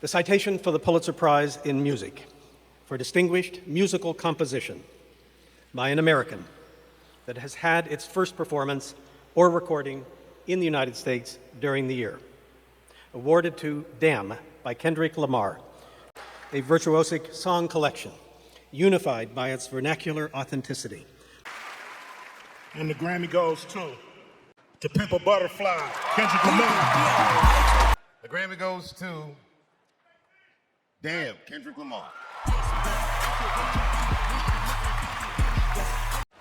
The citation for the Pulitzer Prize in Music for distinguished musical composition by an American that has had its first performance or recording in the United States during the year. Awarded to Damn by Kendrick Lamar, a virtuosic song collection unified by its vernacular authenticity. And the Grammy goes to 𝗪𝗶𝗱𝗲𝗪, Kendrick Lamar. The Grammy goes to Damn, Kendrick Lamar.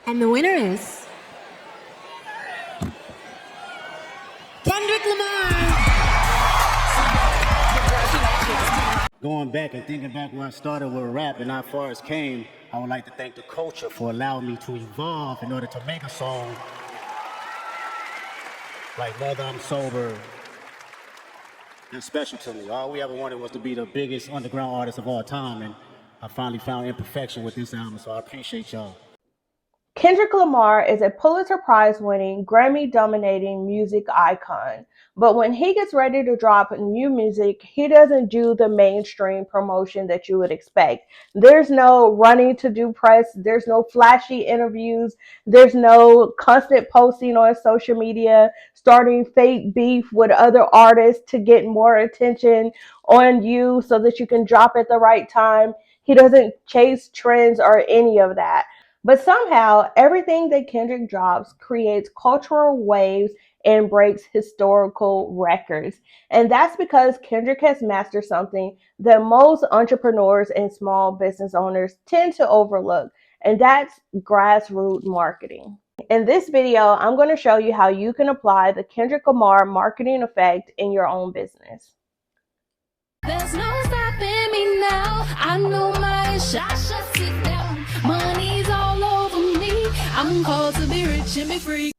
And the winner is Kendrick Lamar. Going back and thinking back where I started with rap and how far it's came, I would like to thank the culture for allowing me to evolve in order to make a song like 𝗪𝗶𝗱𝗲𝗪. It's special to me. All we ever wanted was to be the biggest underground artist of all time, and I finally found imperfection with this album, so I appreciate y'all. Kendrick Lamar is a Pulitzer Prize-winning, Grammy-dominating music icon. But when he gets ready to drop new music, he doesn't do the mainstream promotion that you would expect. There's no running to do press. There's no flashy interviews. There's no constant posting on social media, starting fake beef with other artists to get more attention on you so that you can drop at the right time. He doesn't chase trends or any of that. But somehow, everything that Kendrick drops creates cultural waves and breaks historical records. And that's because Kendrick has mastered something that most entrepreneurs and small business owners tend to overlook, and that's grassroots marketing. In this video, I'm going to show you how you can apply the Kendrick Lamar marketing effect in your own business. There's no stopping me now. I know my shot should sit down. Money's all over me. I'm called to be rich and be free.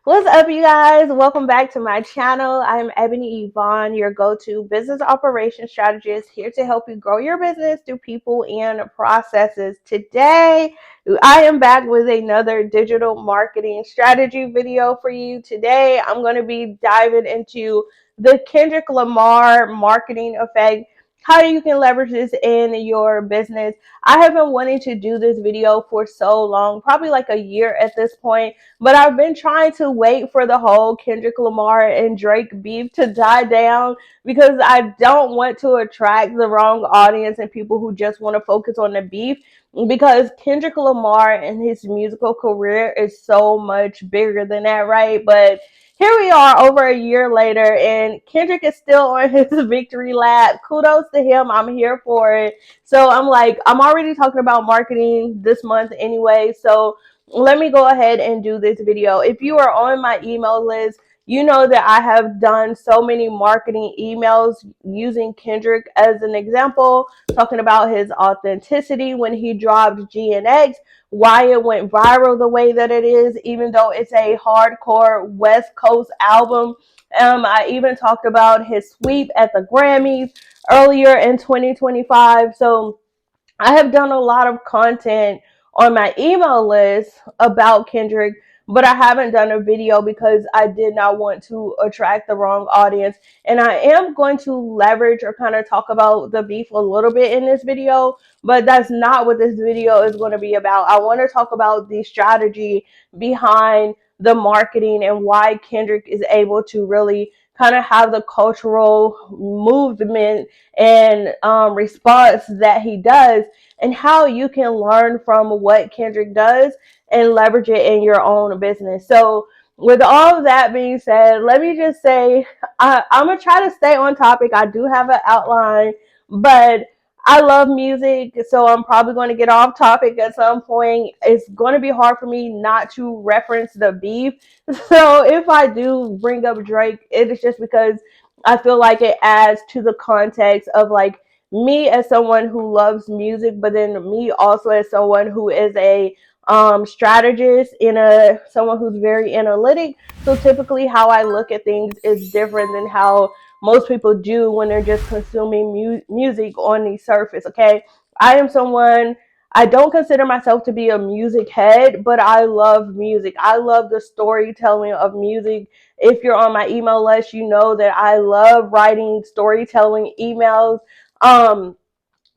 What's up, you guys? Welcome back to my channel. I'm Ebony Evaughn, your go-to business operations strategist, here to help you grow your business through people and processes. Today, I am back with another digital marketing strategy video for you. Today, I'm going to be diving into the Kendrick Lamar marketing effect, how you can leverage this in your business. I have been wanting to do this video for so long, probably like a year at this point, but I've been trying to wait for the whole Kendrick Lamar and Drake beef to die down because I don't want to attract the wrong audience and people who just want to focus on the beef, because Kendrick Lamar and his musical career is so much bigger than that, right? But here we are over a year later, and Kendrick is still on his victory lap. Kudos to him. I'm here for it. So I'm already talking about marketing this month anyway. So let me go ahead and do this video. If you are on my email list, you know that I have done so many marketing emails using Kendrick as an example, talking about his authenticity when he dropped GNX, why it went viral the way that it is, even though it's a hardcore West Coast album. I even talked about his sweep at the Grammys earlier in 2025. So I have done a lot of content on my email list about Kendrick, but I haven't done a video because I did not want to attract the wrong audience. And I am going to leverage or kind of talk about the beef a little bit in this video, but that's not what this video is going to be about. I want to talk about the strategy behind the marketing and why Kendrick is able to really kind of have the cultural movement and response that he does, and how you can learn from what Kendrick does and leverage it in your own business. So with all of that being said, let me just say, I'm going to try to stay on topic. I do have an outline, but I love music, so I'm probably going to get off topic at some point. It's going to be hard for me not to reference the beef. So if I do bring up Drake, it is just because I feel like it adds to the context of like me as someone who loves music, but then me also as someone who is a strategist, someone who's very analytic. So typically how I look at things is different than how most people do when they're just consuming music on the surface. Okay, I am someone, I don't consider myself to be a music head, but I love music. I love the storytelling of music. If you're on my email list, you know that I love writing storytelling emails.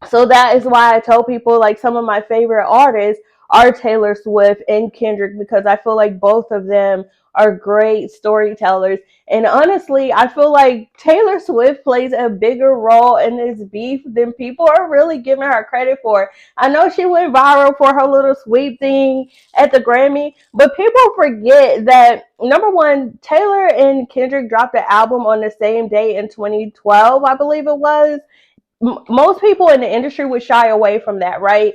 So that is why I tell people, like, some of my favorite artists are Taylor Swift and Kendrick, because I feel like both of them are great storytellers. And honestly, I feel like Taylor Swift plays a bigger role in this beef than people are really giving her credit for. I know she went viral for her little sweep thing at the Grammy, but people forget that, number one, Taylor and Kendrick dropped an album on the same day in 2012, I believe it was. Most people in the industry would shy away from that, right?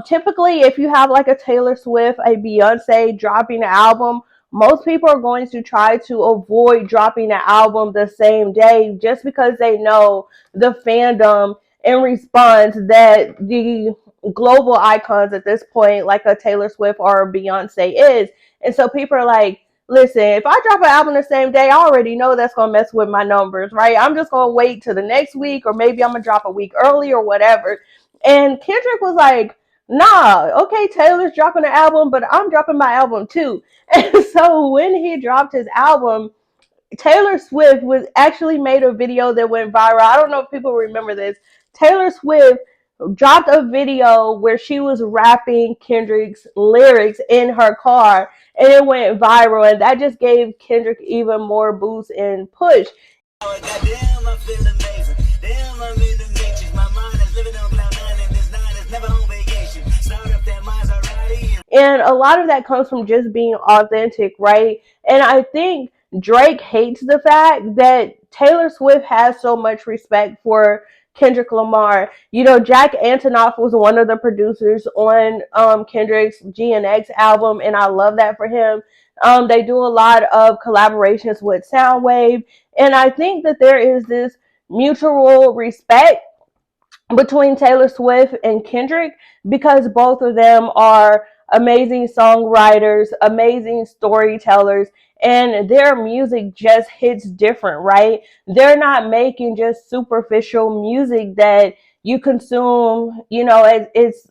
Typically, if you have like a Taylor Swift, a Beyonce dropping an album, most people are going to try to avoid dropping an album the same day, just because they know the fandom and response that the global icons at this point, like a Taylor Swift or a Beyonce, is. And so people are like, listen, if I drop an album the same day, I already know that's going to mess with my numbers, right? I'm just going to wait till the next week, or maybe I'm going to drop a week early or whatever. And Kendrick was like, nah, okay, Taylor's dropping an album, but I'm dropping my album too. And so when he dropped his album, Taylor Swift was actually made a video that went viral. I don't know if people remember this. Taylor Swift dropped a video where she was rapping Kendrick's lyrics in her car, and it went viral, and that just gave Kendrick even more boost and push. Goddamn, I feel amazing. Damn, I'm in the matrix. My mind is living on cloud nine, and this nine is never on vacation. Start up that Maserati. And a lot of that comes from just being authentic, right? And I think Drake hates the fact that Taylor Swift has so much respect for Kendrick Lamar. You know, Jack Antonoff was one of the producers on Kendrick's GNX album, and I love that for him. They do a lot of collaborations with Soundwave, and I think that there is this mutual respect between Taylor Swift and Kendrick, because both of them are amazing songwriters, amazing storytellers, and their music just hits different, right? They're not making just superficial music that you consume, you know, it's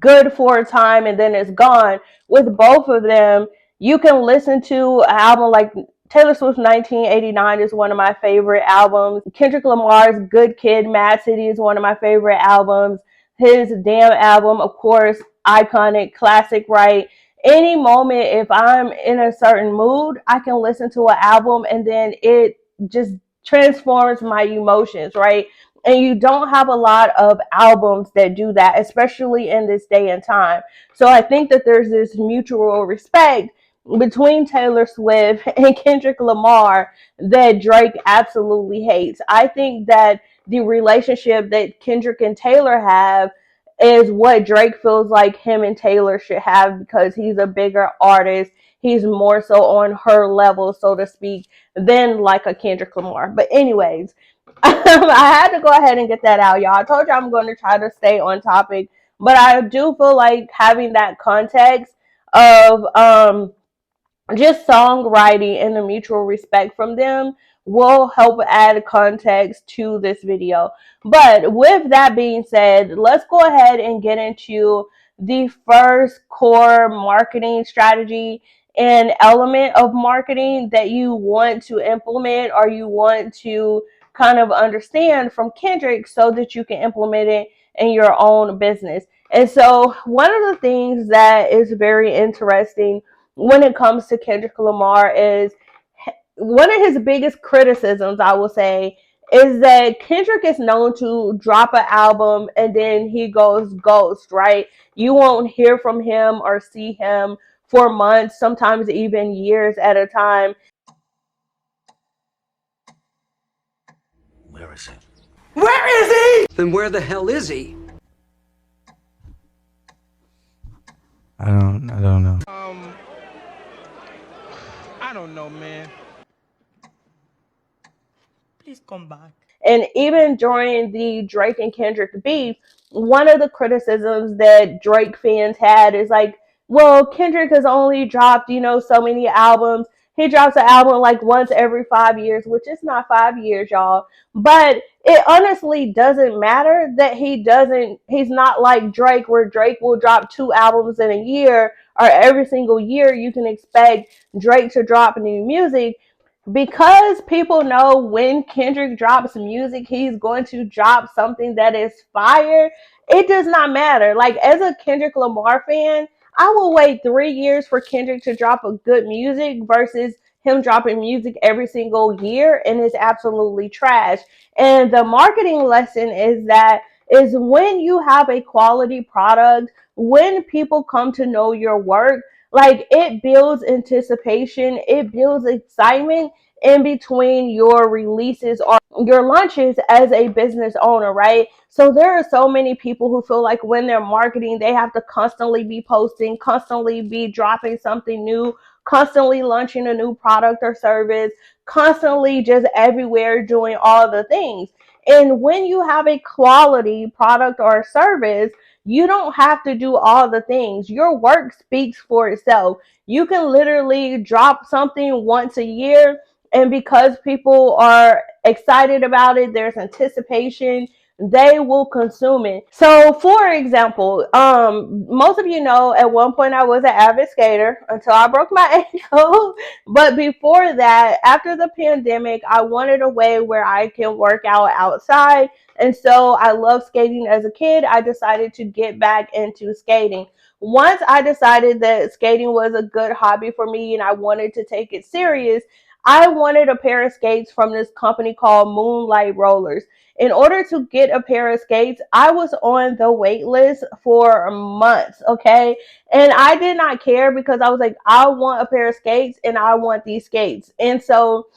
good for a time and then it's gone. With both of them, you can listen to an album like Taylor Swift's 1989 is one of my favorite albums. Kendrick Lamar's Good Kid, Mad City is one of my favorite albums. His Damn album, of course, iconic, classic, right? Any moment, if I'm in a certain mood, I can listen to an album and then it just transforms my emotions, right? And you don't have a lot of albums that do that, especially in this day and time. So I think that there's this mutual respect between Taylor Swift and Kendrick Lamar that Drake absolutely hates. I think that the relationship that Kendrick and Taylor have is what Drake feels like him and Taylor should have, because he's a bigger artist. He's more so on her level, so to speak, than like a Kendrick Lamar. But anyways, I had to go ahead and get that out, y'all. I told you I'm going to try to stay on topic, but I do feel like having that context of just songwriting and the mutual respect from them will help add context to this video. But with that being said, let's go ahead and get into the first core marketing strategy and element of marketing that you want to implement, or you want to kind of understand from Kendrick, so that you can implement it in your own business. And so one of the things that is very interesting when it comes to Kendrick Lamar is, one of his biggest criticisms, I will say, is that Kendrick is known to drop an album and then he goes ghost, right? You won't hear from him or see him for months, sometimes even years at a time. Where is he? Where is he? Then where the hell is he? I don't know. I don't know, man. Please come back. And even during the Drake and Kendrick beef, one of the criticisms that Drake fans had is like, well, Kendrick has only dropped, you know, so many albums. He drops an album like once every 5 years, which is not 5 years, y'all. But it honestly doesn't matter that he's not like Drake, where Drake will drop 2 albums in a year, or every single year you can expect Drake to drop new music, because people know when Kendrick drops music, he's going to drop something that is fire. It does not matter. Like, as a Kendrick Lamar fan, I will wait 3 years for Kendrick to drop a good music versus him dropping music every single year and it's absolutely trash. And the marketing lesson is when you have a quality product, when people come to know your work, like, it builds anticipation, it builds excitement in between your releases or your launches as a business owner, right? So there are so many people who feel like when they're marketing, they have to constantly be posting, constantly be dropping something new, constantly launching a new product or service, constantly just everywhere doing all the things. And when you have a quality product or service, you don't have to do all the things. Your work speaks for itself. You can literally drop something once a year, and because people are excited about it, there's anticipation, they will consume it. So for example, most of you know at one point I was an avid skater until I broke my ankle. But before that, after the pandemic, I wanted a way where I can work out outside. And so I loved skating as a kid. I decided to get back into skating. Once I decided that skating was a good hobby for me and I wanted to take it serious, I wanted a pair of skates from this company called Moonlight Rollers. In order to get a pair of skates, I was on the wait list for months, okay? And I did not care because I was like, I want a pair of skates and I want these skates. And so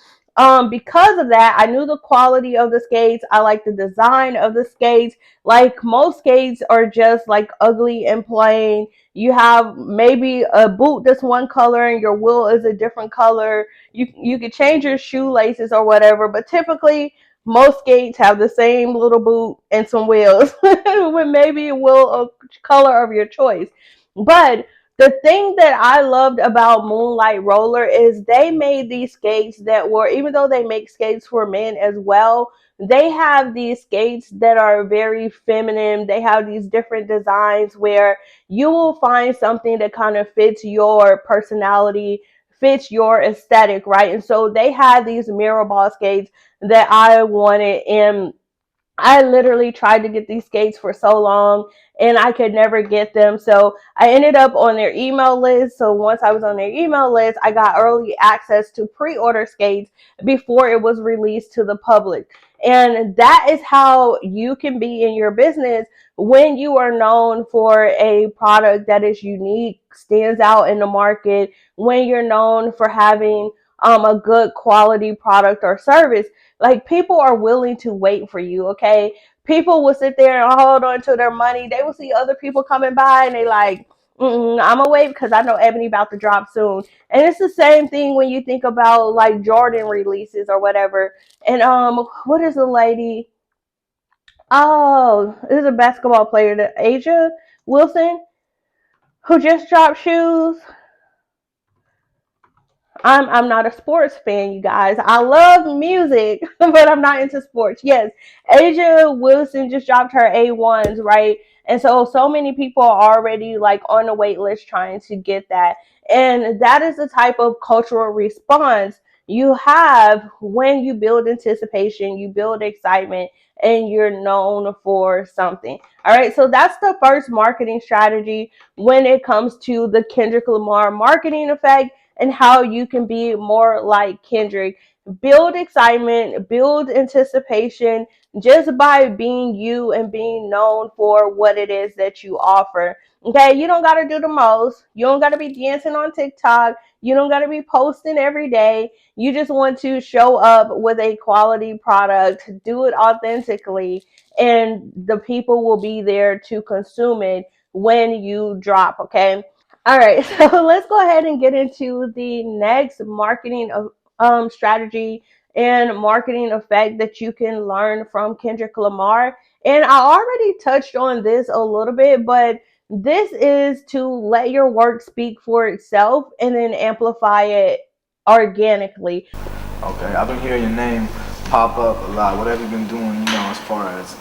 because of that, I knew the quality of the skates. I like the design of the skates. Like, most skates are just like ugly and plain. You have maybe a boot that's one color and your wheel is a different color. You could change your shoelaces or whatever, but typically most skates have the same little boot and some wheels with maybe a wheel color of your choice. But the thing that I loved about Moonlight Roller is they made these skates that were, even though they make skates for men as well, they have these skates that are very feminine. They have these different designs where you will find something that kind of fits your personality, fits your aesthetic, right? And so they had these mirror ball skates that I wanted, and I literally tried to get these skates for so long and I could never get them. So I ended up on their email list. So once I was on their email list, I got early access to pre-order skates before it was released to the public. And that is how you can be in your business when you are known for a product that is unique, stands out in the market, when you're known for having a good quality product or service. Like, people are willing to wait for you, okay? People will sit there and hold on to their money. They will see other people coming by and they like, I'm gonna wait because I know Ebony about to drop soon. And it's the same thing when you think about like Jordan releases or whatever. And what is the lady? Oh, this is a basketball player, the Asia Wilson, who just dropped shoes. I'm not a sports fan, you guys. I love music, but I'm not into sports. Yes, Asia Wilson just dropped her A1s, right? And so many people are already like on the wait list trying to get that. And that is the type of cultural response you have when you build anticipation, you build excitement, and you're known for something. All right, so that's the first marketing strategy when it comes to the Kendrick Lamar marketing effect and how you can be more like Kendrick. Build excitement, build anticipation just by being you and being known for what it is that you offer. Okay, you don't got to do the most. You don't got to be dancing on TikTok. You don't got to be posting every day. You just want to show up with a quality product, do it authentically, and the people will be there to consume it when you drop, okay? All right, so let's go ahead and get into the next marketing strategy and marketing effect that you can learn from Kendrick Lamar. And I already touched on this a little bit, but this is to let your work speak for itself and then amplify it organically. Okay, I've been hearing your name pop up a lot. What have you been doing, as far as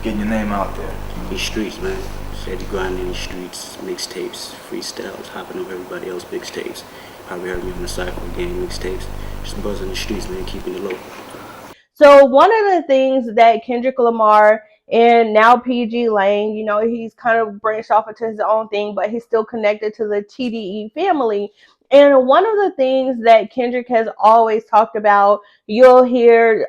getting your name out there? These streets, man. Steady grinding in these streets, mixtapes, freestyles, hopping over everybody else's mixtapes. Probably heard me on the Cypher Gang mixtapes. Just buzzing the streets, man, keeping it local. So one of the things that Kendrick Lamar and now PG Lane, he's kind of branched off into his own thing, but he's still connected to the TDE family. And one of the things that Kendrick has always talked about, you'll hear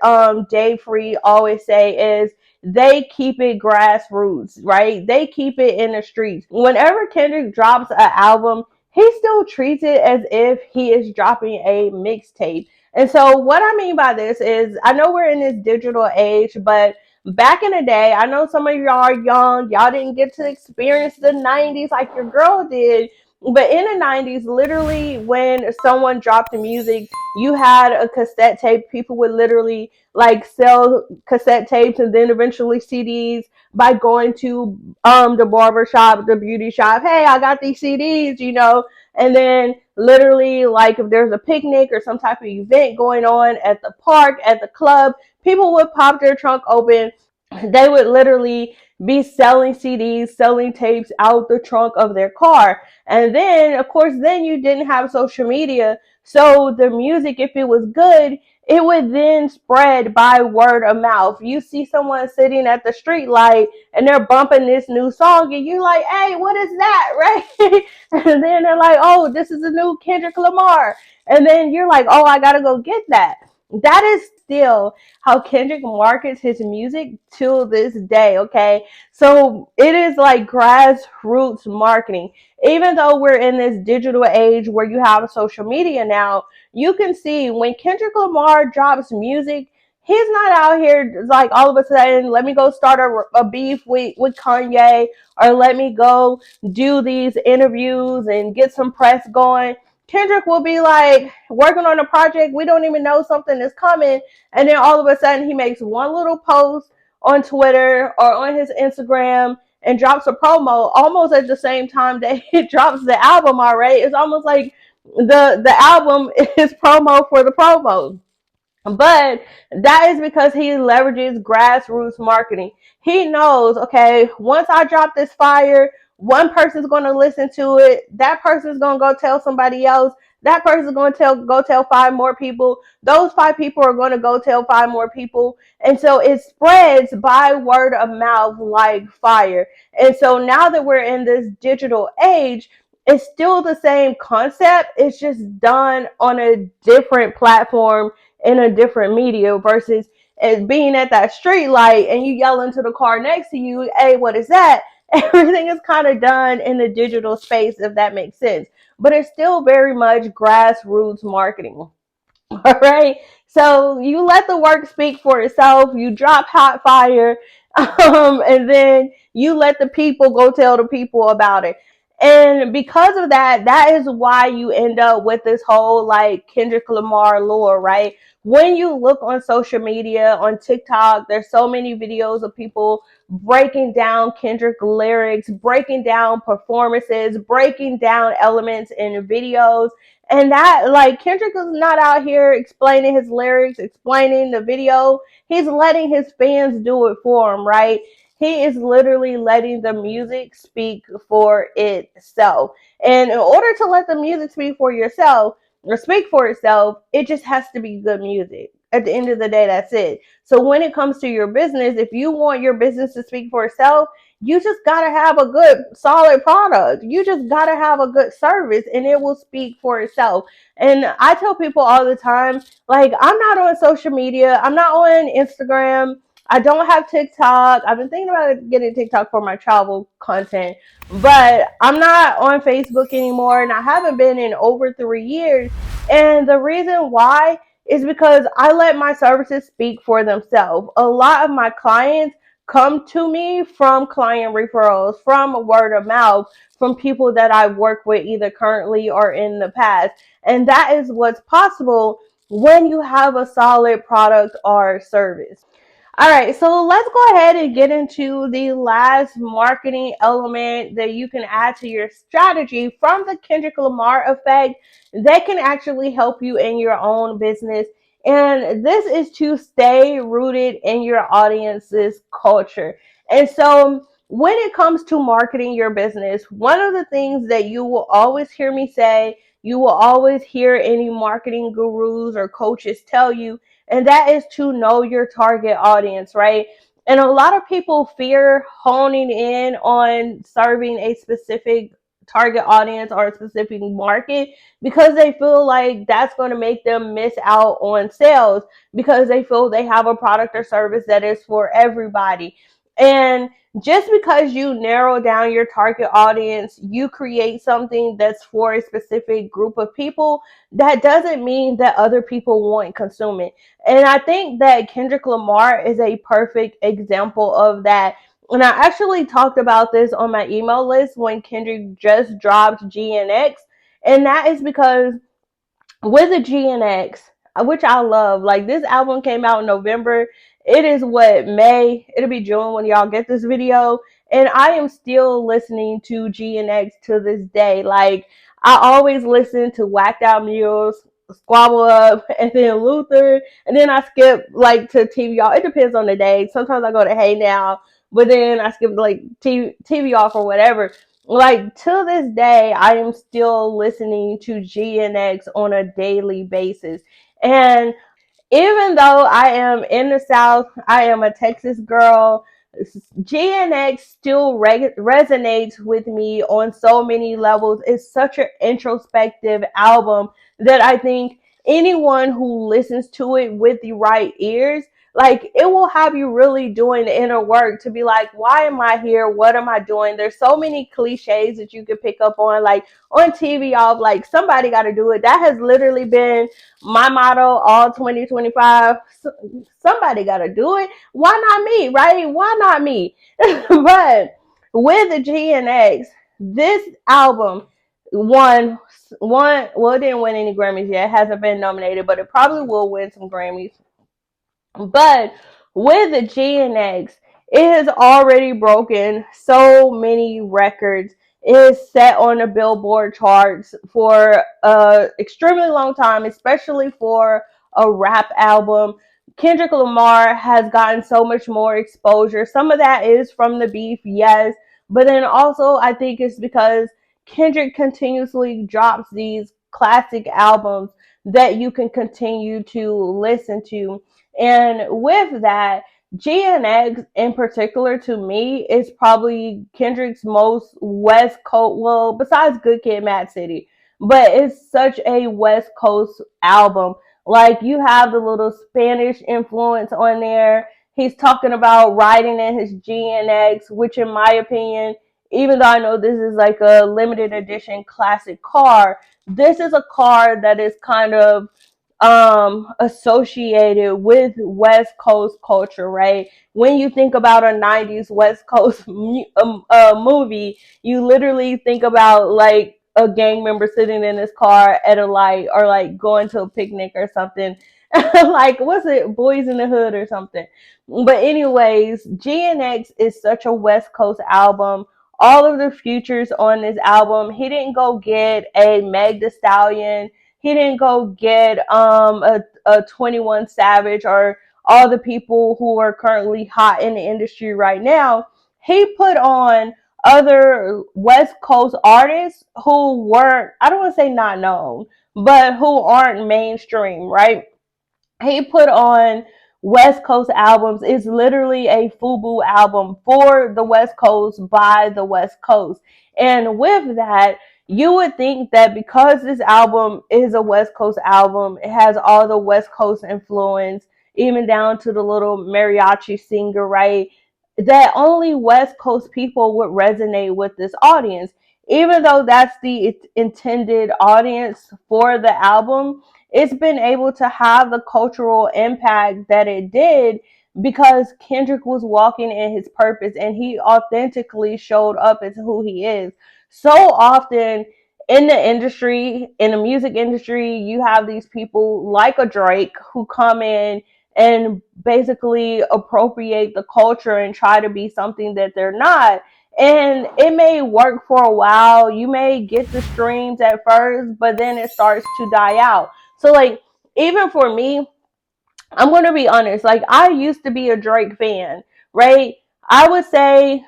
Dave Free always say, is they keep it grassroots, right? They keep it in the streets. Whenever Kendrick drops an album, he still treats it as if he is dropping a mixtape. And so what I mean by this is, I know we're in this digital age, but back in the day, I know some of y'all are young. Y'all didn't get to experience the 90s like your girl did. But in the 90s, literally, when someone dropped the music, you had a cassette tape. People would literally like sell cassette tapes and then eventually CDs by going to the barber shop, the beauty shop. Hey, I got these CDs, and then literally, like, if there's a picnic or some type of event going on at the park, at the club, people would pop their trunk open. They would literally be selling CDs, selling tapes out the trunk of their car. And then, of course, then you didn't have social media. So the music, if it was good, it would then spread by word of mouth. You see someone sitting at the street light and they're bumping this new song and you're like, hey, what is that? Right? And then they're like, oh, this is a new Kendrick Lamar. And then you're like, oh, I got to go get that. That is still how Kendrick markets his music till this day, okay? So it is like grassroots marketing. Even though we're in this digital age where you have social media now, you can see when Kendrick Lamar drops music, he's not out here like all of a sudden, let me go start a beef with Kanye, or let me go do these interviews and get some press going. Kendrick will be like working on a project. We don't even know something is coming. And then all of a sudden he makes one little post on Twitter or on his Instagram and drops a promo almost at the same time that he drops the album already. It's almost like the album is promo for the promo. But that is because he leverages grassroots marketing. He knows, okay, once I drop this fire, one person's going to listen to it. That person's going to go tell somebody else. That person's going to go tell 5 more people. Those 5 people are going to go tell 5 more people. And so it spreads by word of mouth like fire. And so now that we're in this digital age, it's still the same concept. It's just done on a different platform in a different media versus as being at that street light and you yell into the car next to you, hey, what is that? Everything is kind of done in the digital space, if that makes sense. But it's still very much grassroots marketing. All right. So you let the work speak for itself. You drop hot fire, and then you let the people go tell the people about it. And because of that, that is why you end up with this whole like Kendrick Lamar lore, right? When you look on social media, on TikTok, there's so many videos of people breaking down Kendrick lyrics, breaking down performances, breaking down elements in videos. And that, like, Kendrick is not out here explaining his lyrics, explaining the video. He's letting his fans do it for him, right? He is literally letting the music speak for itself. And in order to let the music speak for yourself, or speak for itself, it just has to be good music. At the end of the day, that's it. So when it comes to your business, if you want your business to speak for itself, you just got to have a good, solid product. You just got to have a good service and it will speak for itself. And I tell people all the time, like, I'm not on social media. I'm not on Instagram. I don't have TikTok. I've been thinking about getting TikTok for my travel content, but I'm not on Facebook anymore. And I haven't been in over 3 years. And the reason why is because I let my services speak for themselves. A lot of my clients come to me from client referrals, from word of mouth, from people that I've worked with either currently or in the past. And that is what's possible when you have a solid product or service. All right, so let's go ahead and get into the last marketing element that you can add to your strategy from the Kendrick Lamar effect that can actually help you in your own business. And this is to stay rooted in your audience's culture. And so when it comes to marketing your business, one of the things that you will always hear me say, you will always hear any marketing gurus or coaches tell you, and that is to know your target audience, right? And a lot of people fear honing in on serving a specific target audience or a specific market because they feel like that's going to make them miss out on sales because they feel they have a product or service that is for everybody. And just because you narrow down your target audience, you create something that's for a specific group of people, that doesn't mean that other people won't consume it. And I think that Kendrick Lamar is a perfect example of that. And I actually talked about this on my email list when Kendrick just dropped GNX. And that is because with the GNX, which I love, like this album came out in November. It is what, May? It'll be June when y'all get this video. And I am still listening to GNX to this day. Like, I always listen to Whacked Out Mules, Squabble Up, and then Luther. And then I skip like to TV Y'all. It depends on the day. Sometimes I go to Hey Now, but then I skip like TV Off or whatever. Like to this day, I am still listening to GNX on a daily basis. And even though I am in the South, I am a Texas girl, GNX still resonates with me on so many levels. It's such an introspective album that I think anyone who listens to it with the right ears, like it will have you really doing the inner work to be like, why am I here? What am I doing? There's so many cliches that you could pick up on, like on TV off, like somebody got to do it. That has literally been my motto all 2025. Somebody got to do it. Why not me, right? Why not me? But with the GNX, this album well, it didn't win any Grammys yet. It hasn't been nominated, but it probably will win some Grammys. But with the GNX, it has already broken so many records. It is set on the Billboard charts for an extremely long time, especially for a rap album. Kendrick Lamar has gotten so much more exposure. Some of that is from the beef, yes, but then also I think it's because Kendrick continuously drops these classic albums that you can continue to listen to. And with that, GNX in particular to me is probably Kendrick's most West Coast, well, besides Good Kid, Mad City, but it's such a West Coast album. Like you have the little Spanish influence on there. He's talking about riding in his GNX, which in my opinion, even though I know this is like a limited edition classic car, this is a car that is kind of associated with West Coast culture, right? When you think about a 90s West Coast movie, you literally think about like a gang member sitting in his car at a light or like going to a picnic or something. Like, what's it, Boys in the Hood or something. But anyways, GNX is such a West Coast album. All of the features on this album, he didn't go get a Meg Thee Stallion. He didn't go get a 21 Savage or all the people who are currently hot in the industry right now. He put on other West Coast artists who weren't, I don't want to say not known, but who aren't mainstream, right? He put on West Coast albums. It's literally a FUBU album for the West Coast by the West Coast. And with that, you would think that because this album is a West Coast album, it has all the West Coast influence, even down to the little mariachi singer, right? That only West Coast people would resonate with this audience. Even though that's the intended audience for the album, it's been able to have the cultural impact that it did because Kendrick was walking in his purpose and he authentically showed up as who he is. So often in the industry, in the music industry, you have these people like a Drake who come in and basically appropriate the culture and try to be something that they're not. And it may work for a while. You may get the streams at first, but then it starts to die out. So like, even for me, I'm going to be honest, like I used to be a Drake fan, right? I would say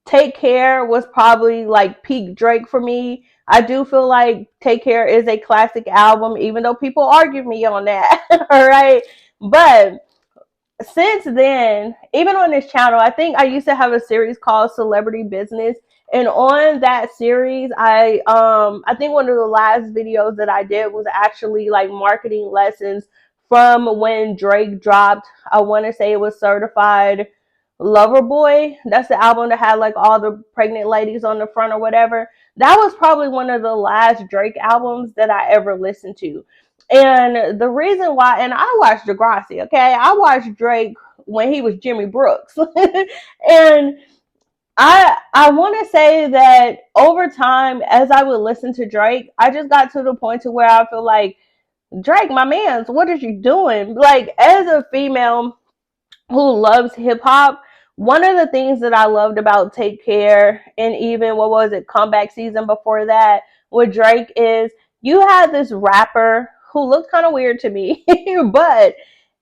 Take Care was probably like peak Drake for me. I do feel like Take Care is a classic album, even though people argue me on that. All right. But since then, even on this channel, I think I used to have a series called Celebrity Business. And on that series, I think one of the last videos that I did was actually like marketing lessons from when Drake dropped. I want to say it was Certified Lover Boy. That's the album that had like all the pregnant ladies on the front or whatever. That was probably one of the last Drake albums that I ever listened to. And the reason why, and I watched 𝗪𝗲𝗀𝗃𝗃, okay? I watched Drake when he was Jimmy Brooks. And I want to say that over time, as I would listen to Drake, I just got to the point to where I feel like, Drake, my mans, what are you doing? Like, as a female who loves hip hop, one of the things that I loved about Take Care, and even what was it, Comeback Season before that with Drake, is you had this rapper who looked kind of weird to me, but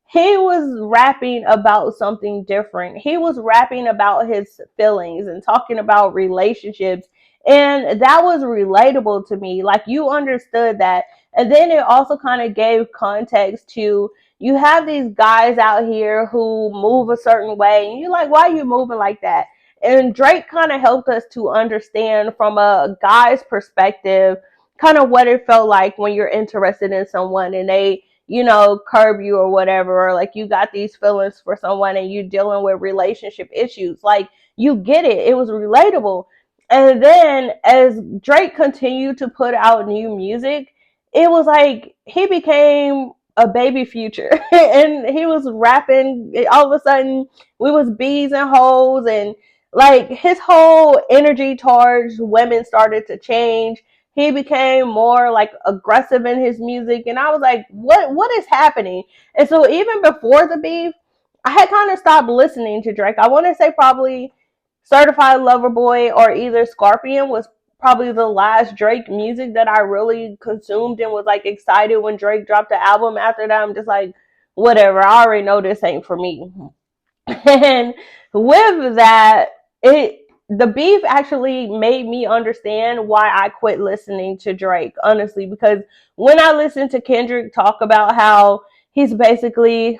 he was rapping about something different. He was rapping about his feelings and talking about relationships. And that was relatable to me. Like, you understood that. And then it also kind of gave context to, you have these guys out here who move a certain way, and you're like, why are you moving like that? And Drake kind of helped us to understand from a guy's perspective kind of what it felt like when you're interested in someone and they, you know, curb you or whatever, or like you got these feelings for someone and you're dealing with relationship issues. Like, you get it. It was relatable. And then as Drake continued to put out new music, it was like he became a baby Future. And he was rapping. All of a sudden, we was bees and hoes, and like his whole energy towards women started to change. He became more like aggressive in his music, and I was like, what is happening? And so even before the beef, I had kind of stopped listening to Drake. I want to say probably Certified Lover Boy or either Scorpion was probably the last Drake music that I really consumed and was like excited when Drake dropped the album. After that, I'm just like, whatever, I already know this ain't for me. And with that, the beef actually made me understand why I quit listening to Drake, honestly, because when I listened to Kendrick talk about how he's basically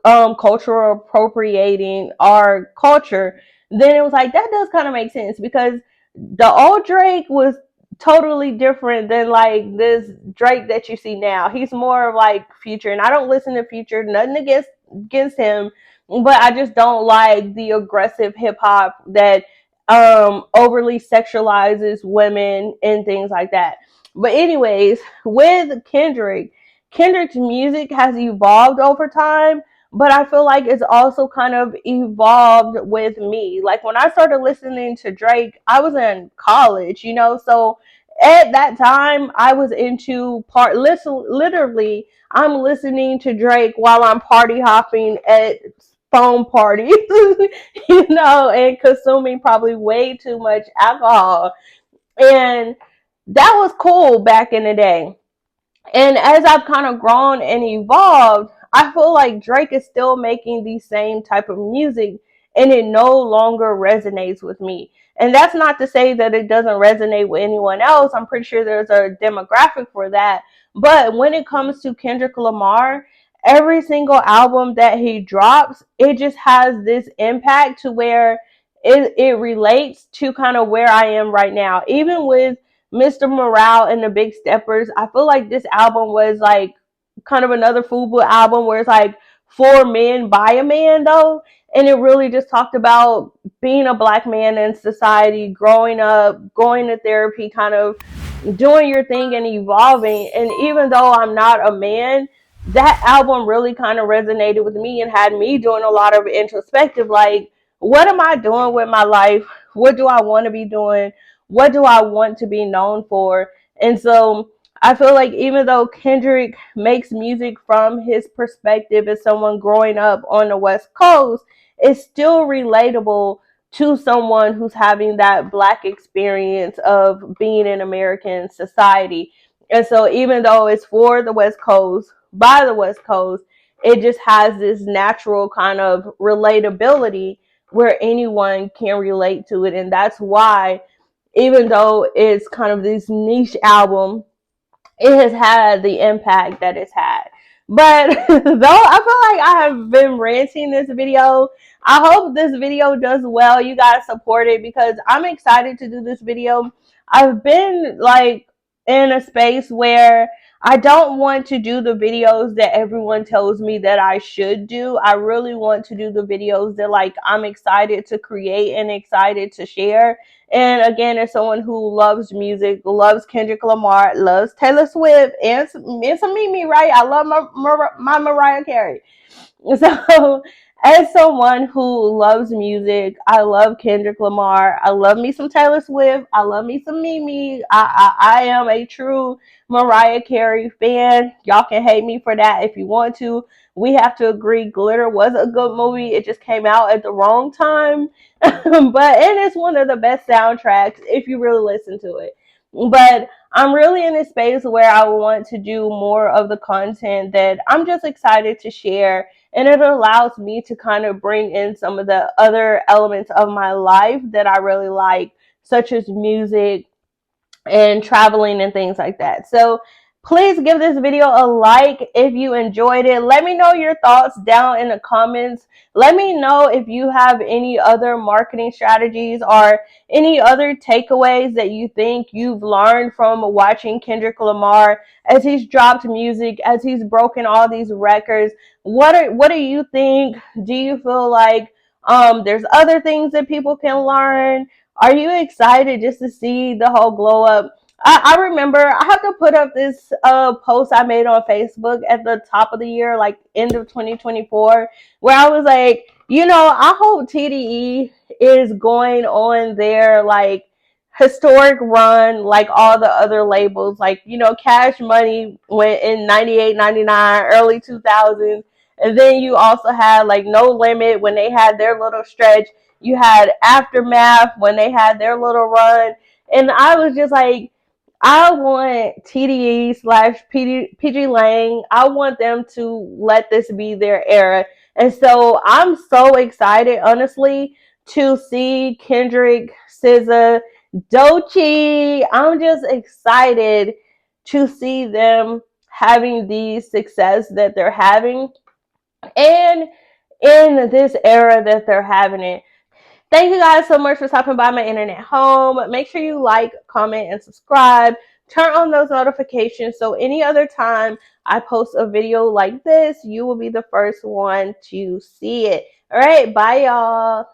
cultural appropriating our culture, then it was like, that does kind of make sense, because the old Drake was totally different than like this Drake that you see now. He's more of like Future, and I don't listen to Future, nothing against him, but I just don't like the aggressive hip hop that overly sexualizes women and things like that. But anyways, with Kendrick's music has evolved over time, but I feel like it's also kind of evolved with me. Like, when I started listening to Drake, I was in college, you know, so at that time I was into literally I'm listening to Drake while I'm party hopping at phone parties, you know, and consuming probably way too much alcohol. And that was cool back in the day. And as I've kind of grown and evolved, I feel like Drake is still making the same type of music, and it no longer resonates with me. And that's not to say that it doesn't resonate with anyone else. I'm pretty sure there's a demographic for that. But when it comes to Kendrick Lamar, every single album that he drops, it just has this impact to where it relates to kind of where I am right now. Even with Mr. Morale and the Big Steppers, I feel like this album was like kind of another FUBU album where it's like for men by a man though. And it really just talked about being a black man in society, growing up, going to therapy, kind of doing your thing and evolving. And even though I'm not a man, that album really kind of resonated with me and had me doing a lot of introspective, like, what am I doing with my life? What do I want to be doing? What do I want to be known for? And so I feel like even though Kendrick makes music from his perspective as someone growing up on the West Coast, it's still relatable to someone who's having that Black experience of being in American society. And so even though it's for the West Coast, by the West Coast, it just has this natural kind of relatability where anyone can relate to it. And that's why, even though it's kind of this niche album, it has had the impact that it's had. But though I feel like I have been ranting this video, I hope this video does well. You guys support it because I'm excited to do this video. I've been like in a space where I don't want to do the videos that everyone tells me that I should do. I really want to do the videos that like I'm excited to create and excited to share. And again, as someone who loves music, loves Kendrick Lamar, loves Taylor Swift, and some Mimi, right? I love my Mariah Carey. So, as someone who loves music, I love Kendrick Lamar. I love me some Taylor Swift. I love me some Mimi. I am a true Mariah Carey fan. Y'all can hate me for that if you want to. We have to agree Glitter was a good movie. It just came out at the wrong time. And it's one of the best soundtracks if you really listen to it. But I'm really in a space where I want to do more of the content that I'm just excited to share. And it allows me to kind of bring in some of the other elements of my life that I really like, such as music and traveling and things like that. So please give this video a like if you enjoyed it. Let me know your thoughts down in the comments. Let me know if you have any other marketing strategies or any other takeaways that you think you've learned from watching Kendrick Lamar as he's dropped music, as he's broken all these records. What do you think? Do you feel like there's other things that people can learn? Are you excited just to see the whole glow up? I remember I have to put up this post I made on Facebook at the top of the year, like end of 2024, where I was like, I hope TDE is going on their like historic run like all the other labels. Like, Cash Money went in 98, 99, early 2000s. And then you also had like No Limit when they had their little stretch. You had Aftermath when they had their little run. And I was just like, I want TDE/PG Lang. I want them to let this be their era. And so I'm so excited, honestly, to see Kendrick, SZA, Doechii. I'm just excited to see them having the success that they're having and in this era that they're having it. Thank you guys so much for stopping by my internet home. Make sure you like, comment, and subscribe. Turn on those notifications so any other time I post a video like this, you will be the first one to see it. All right, bye y'all.